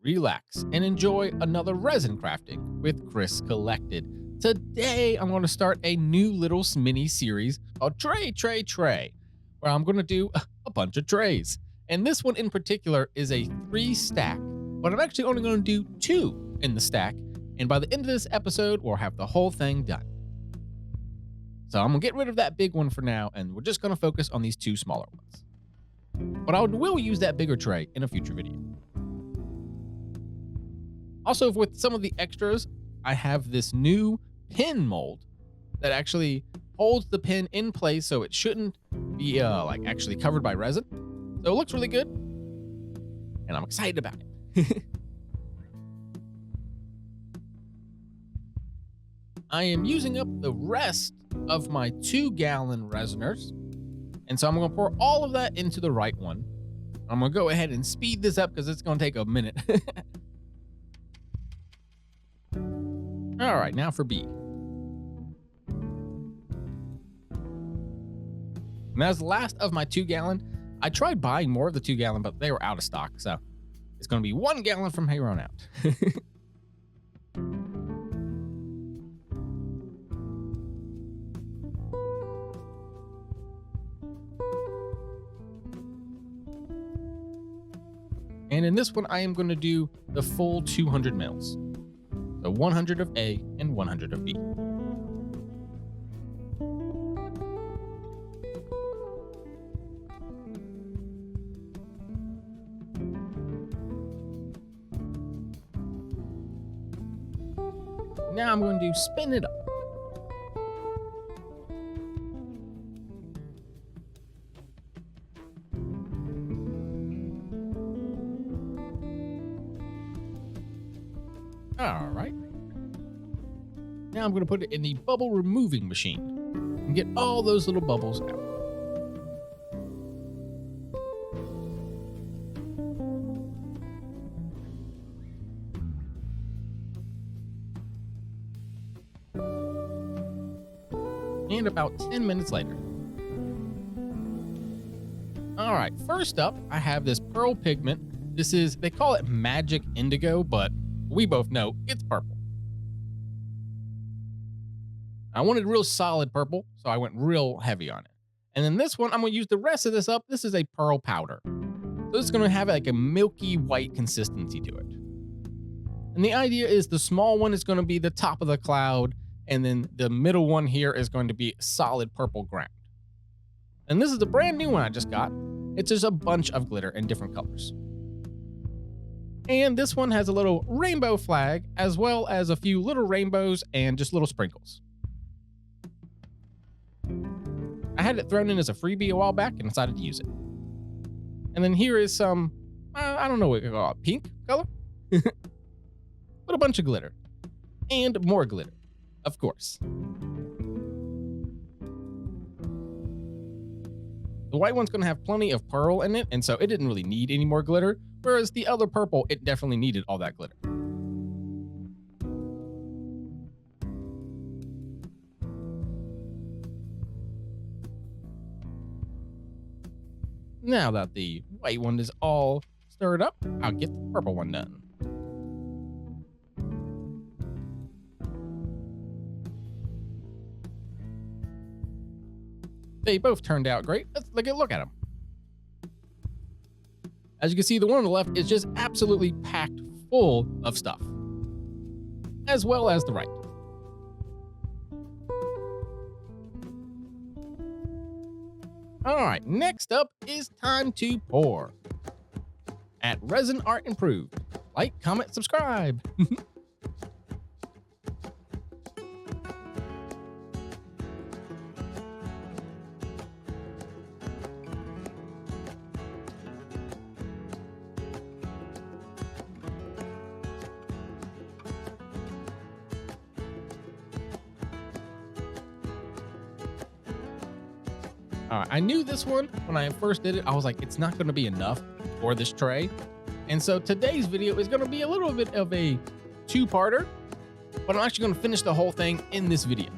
relax, and enjoy another resin crafting with Chris Collected. Today, I'm going to start a new little mini series called Trey, where I'm going to do a bunch of trays. And this one in particular is a 3-stack, but I'm actually only going to do 2 in the stack. And by the end of this episode, we'll have the whole thing done. So I'm going to get rid of that big one for now, and we're just going to focus on these 2 smaller ones. But I will use that bigger tray in a future video. Also, with some of the extras, I have this new pin mold that actually holds the pin in place so it shouldn't be actually covered by resin. So it looks really good, and I'm excited about it. I am using up the rest of my 2-gallon resiners, and so I'm going to pour all of that into the right one. I'm going to go ahead and speed this up because it's going to take a minute. All right, now for B. And that's the last of my 2-gallon. I tried buying more of the 2-gallon, but they were out of stock, so it's going to be 1 gallon from here on out. And in this one, I am going to do the full 200 mils. So 100 of A and 100 of B. Now I'm going to spin it up. All right. Now I'm going to put it in the bubble removing machine and get all those little bubbles out. And about 10 minutes later. All right, first up, I have this pearl pigment. They call it magic indigo, but we both know it's purple. I wanted real solid purple, so I went real heavy on it. And then this one, I'm going to use the rest of this up. This is a pearl powder. So it's going to have like a milky white consistency to it. And the idea is the small one is going to be the top of the cloud, and then the middle one here is going to be solid purple ground. And this is the brand new one I just got. It's just a bunch of glitter in different colors. And this one has a little rainbow flag, as well as a few little rainbows and just little sprinkles. I had it thrown in as a freebie a while back and decided to use it. And then here is some, I don't know what you call it, pink color? But a bunch of glitter. And more glitter, of course. The white one's going to have plenty of pearl in it, and so it didn't really need any more glitter, whereas the other purple, it definitely needed all that glitter. Now that the white one is all stirred up, I'll get the purple one done. They both turned out great. Let's look at them. As you can see, the one on the left is just absolutely packed full of stuff, as well as the right. All right, next up is time to pour. At Resin Art Improved. Like, comment, subscribe. All right, I knew this one when I first did it. I was like, it's not going to be enough for this tray. And so today's video is going to be a little bit of a 2-parter, but I'm actually going to finish the whole thing in this video.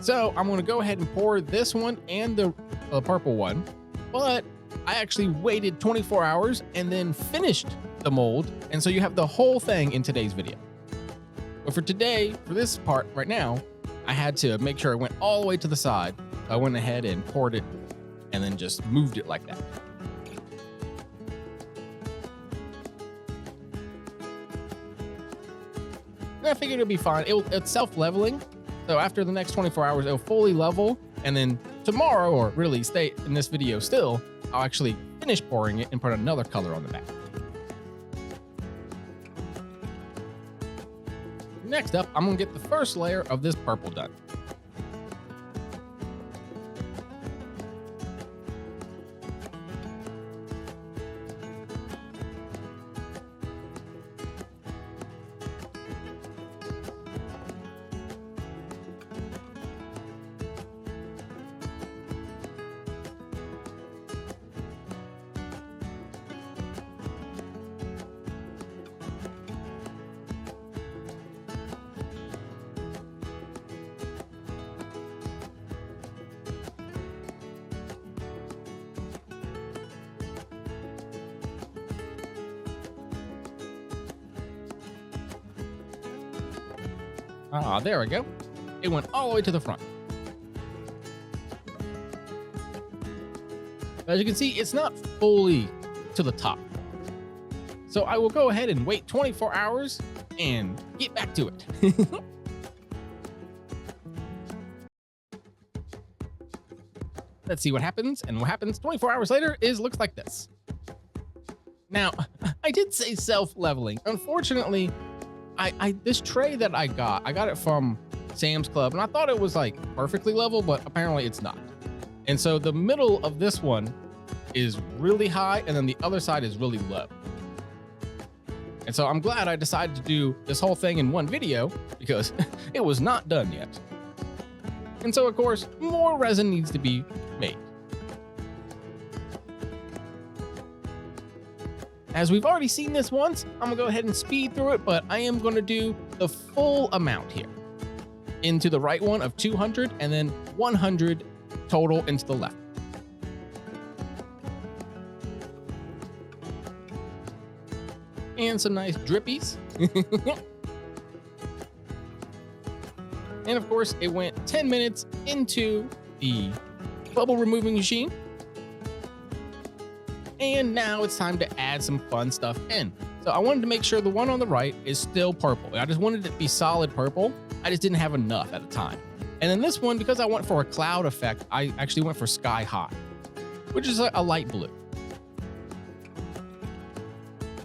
So I'm going to go ahead and pour this one and the purple one, but I actually waited 24 hours and then finished the mold, and so you have the whole thing in today's video. But for today, for this part right now, I had to make sure it went all the way to the side. So I went ahead and poured it and then just moved it like that. And I figured it'd be fine. It's self-leveling. So after the next 24 hours, it'll fully level. And then tomorrow, or really stay in this video still, I'll actually finish pouring it and put another color on the back. Next up, I'm gonna get the first layer of this purple done. Ah, there we go. It went all the way to the front. As you can see, it's not fully to the top. So I will go ahead and wait 24 hours and get back to it. Let's see what happens. And what happens 24 hours later looks like this. Now, I did say self-leveling. Unfortunately, this tray that I got it from Sam's Club, and I thought it was like perfectly level, but apparently it's not. And so the middle of this one is really high, and then the other side is really low. And so I'm glad I decided to do this whole thing in one video because it was not done yet. And so of course, more resin needs to be made. As we've already seen this once, I'm gonna go ahead and speed through it, but I am gonna do the full amount here into the right one of 200 and then 100 total into the left. And some nice drippies. And of course, it went 10 minutes into the bubble removing machine. And now it's time to add some fun stuff in. So I wanted to make sure the one on the right is still purple. I just wanted it to be solid purple. I just didn't have enough at the time. And then this one, because I went for a cloud effect, I actually went for sky high, which is a light blue.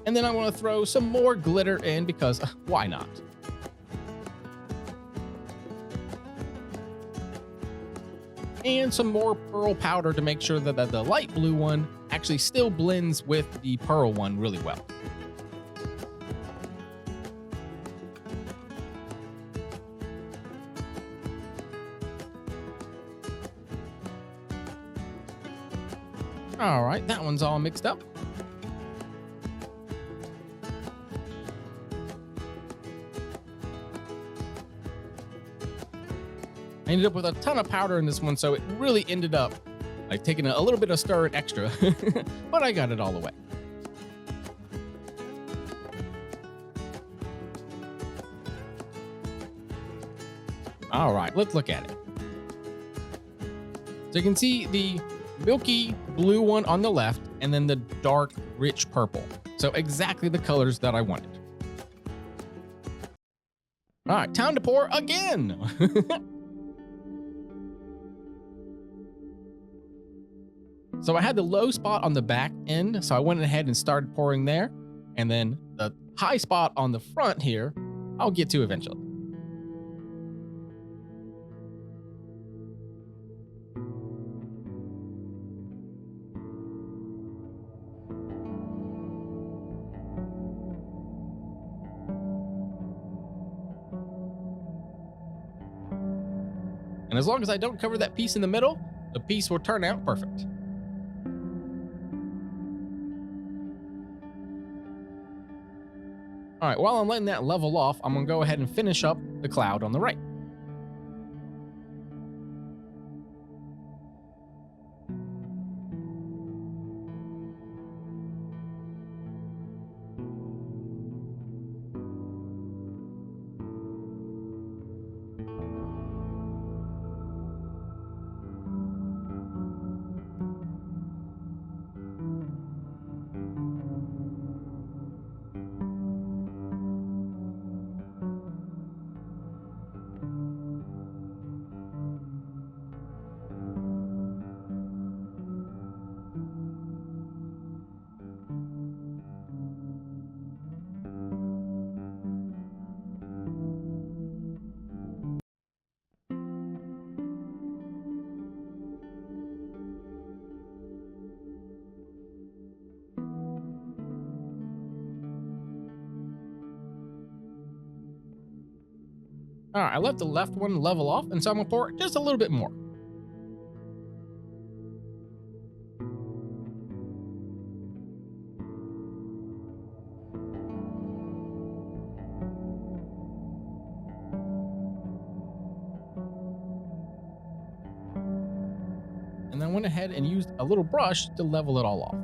And then I want to throw some more glitter in because why not? And some more pearl powder to make sure that the light blue one actually still blends with the pearl one really well. All right, that one's all mixed up. I ended up with a ton of powder in this one, so it really ended up like taking a little bit of stir and extra, but I got it all the way. All right, let's look at it. So you can see the milky blue one on the left and then the dark, rich purple. So exactly the colors that I wanted. All right, time to pour again. So I had the low spot on the back end, so I went ahead and started pouring there. And then the high spot on the front here, I'll get to eventually. And as long as I don't cover that piece in the middle, the piece will turn out perfect. All right, while I'm letting that level off, I'm gonna go ahead and finish up the cloud on the right. All right, I let the left one level off, and so I'm gonna pour just a little bit more. And then went ahead and used a little brush to level it all off.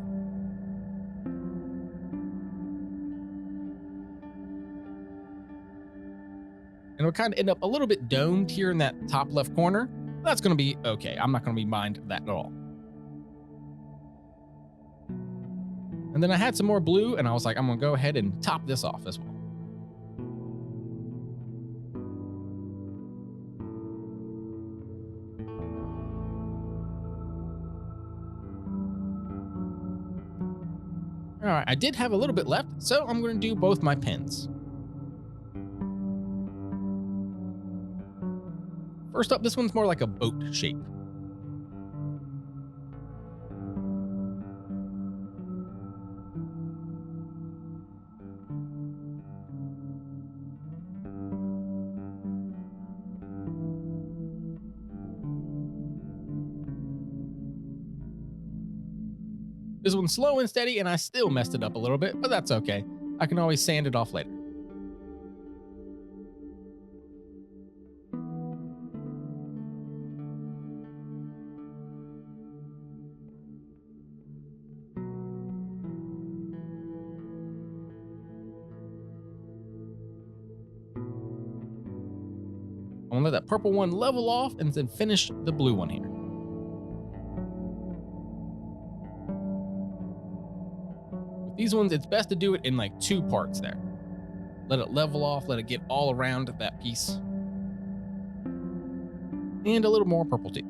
And it'll kind of end up a little bit domed here in that top left corner. That's going to be okay. I'm not going to be mind that at all. And then I had some more blue, and I was like, I'm going to go ahead and top this off as well. All right, I did have a little bit left, so I'm going to do both my pins. First up, this one's more like a boat shape. This one's slow and steady, and I still messed it up a little bit, but that's okay. I can always sand it off later. I'm gonna let that purple one level off and then finish the blue one here. With these ones, it's best to do it in like 2 parts there. Let it level off, let it get all around that piece. And a little more purple too.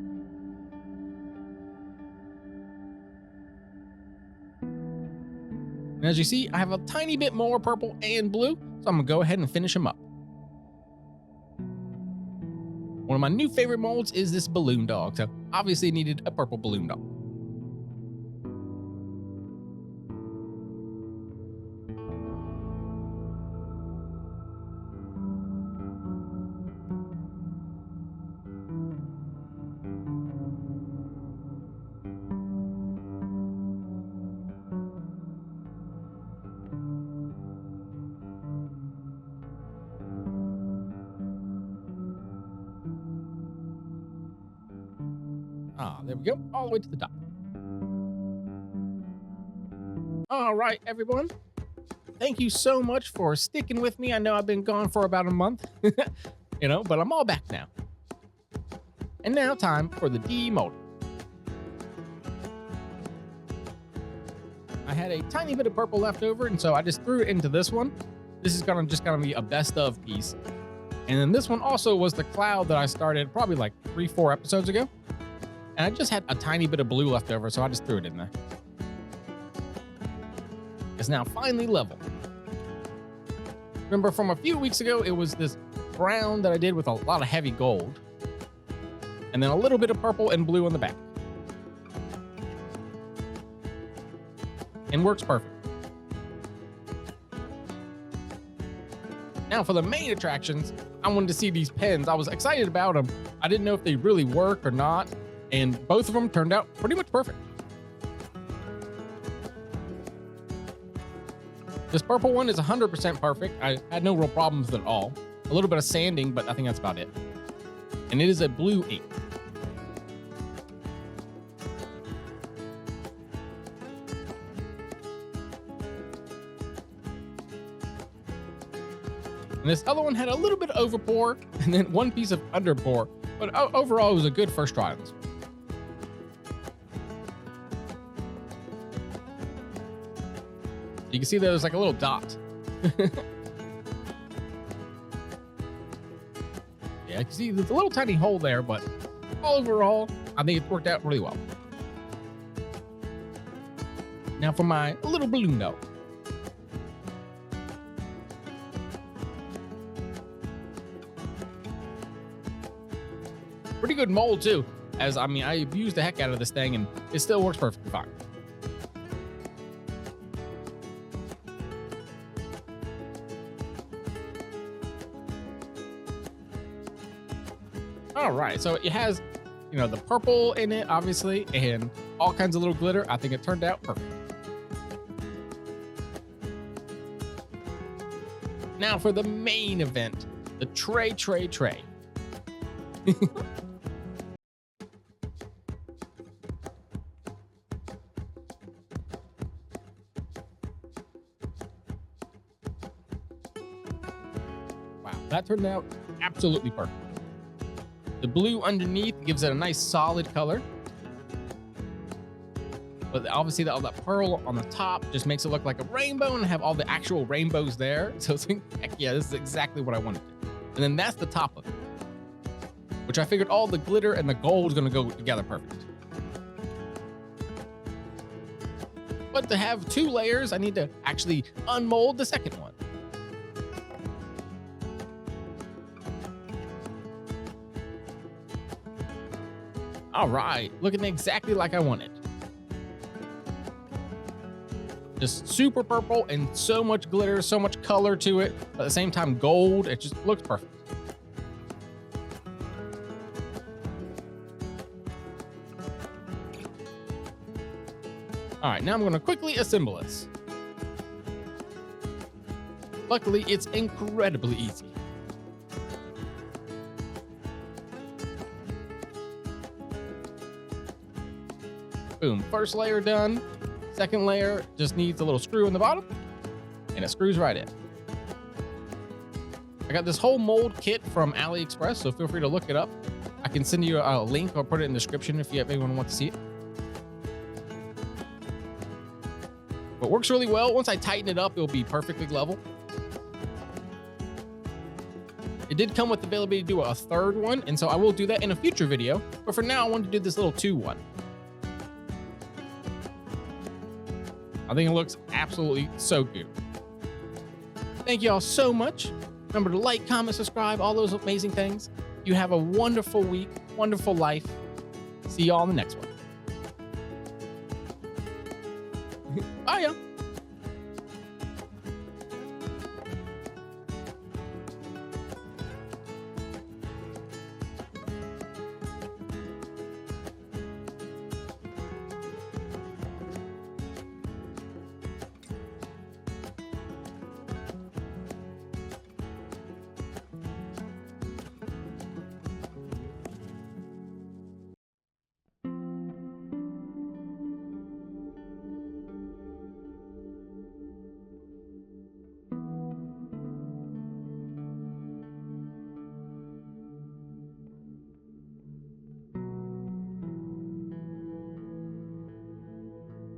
And as you see, I have a tiny bit more purple and blue, so I'm gonna go ahead and finish them up. One of my new favorite molds is this balloon dog, so obviously needed a purple balloon dog. There we go, all the way to the top. All right, everyone. Thank you so much for sticking with me. I know I've been gone for about a month, but I'm all back now. And now time for the demolding. I had a tiny bit of purple left over, and so I just threw it into this one. This is just gonna be a best of piece. And then this one also was the cloud that I started probably like 3-4 episodes ago. And I just had a tiny bit of blue left over, so I just threw it in there. It's now finally level. Remember from a few weeks ago, it was this brown that I did with a lot of heavy gold. And then a little bit of purple and blue on the back. And works perfect. Now for the main attractions, I wanted to see these pens. I was excited about them. I didn't know if they really work or not. And both of them turned out pretty much perfect. This purple one is 100% perfect. I had no real problems with it at all. A little bit of sanding, but I think that's about it. And it is a blue ink. And this other one had a little bit of overpour and then one piece of underpour. But overall, it was a good first try on this. You can see there's like a little dot. Yeah, you can see there's a little tiny hole there, but overall, I think it worked out really well. Now for my little balloon dog. Pretty good mold too, as I used the heck out of this thing and it still works perfectly fine. All right, so it has, the purple in it, obviously, and all kinds of little glitter. I think it turned out perfect. Now for the main event, the Trey. Wow, that turned out absolutely perfect. The blue underneath gives it a nice solid color. But obviously all that pearl on the top just makes it look like a rainbow and have all the actual rainbows there. So it's like, heck yeah, this is exactly what I wanted. And then that's the top of it, which I figured all the glitter and the gold is gonna go together perfect. But to have 2 layers, I need to actually unmold the second one. All right, looking exactly like I wanted. Just super purple and so much glitter, so much color to it, but at the same time gold. It just looks perfect. All right, now I'm gonna quickly assemble this. Luckily, it's incredibly easy. Boom, first layer done. Second layer just needs a little screw in the bottom, and it screws right in. I got this whole mold kit from AliExpress, so feel free to look it up. I can send you a link or put it in the description if anyone wants to see it. But it works really well. Once I tighten it up, it'll be perfectly level. It did come with the ability to do a third one, and so I will do that in a future video. But for now, I wanted to do this little 2 one. I think it looks absolutely so good. Thank you all so much. Remember to like, comment, subscribe, all those amazing things. You have a wonderful week, wonderful life. See you all in the next one.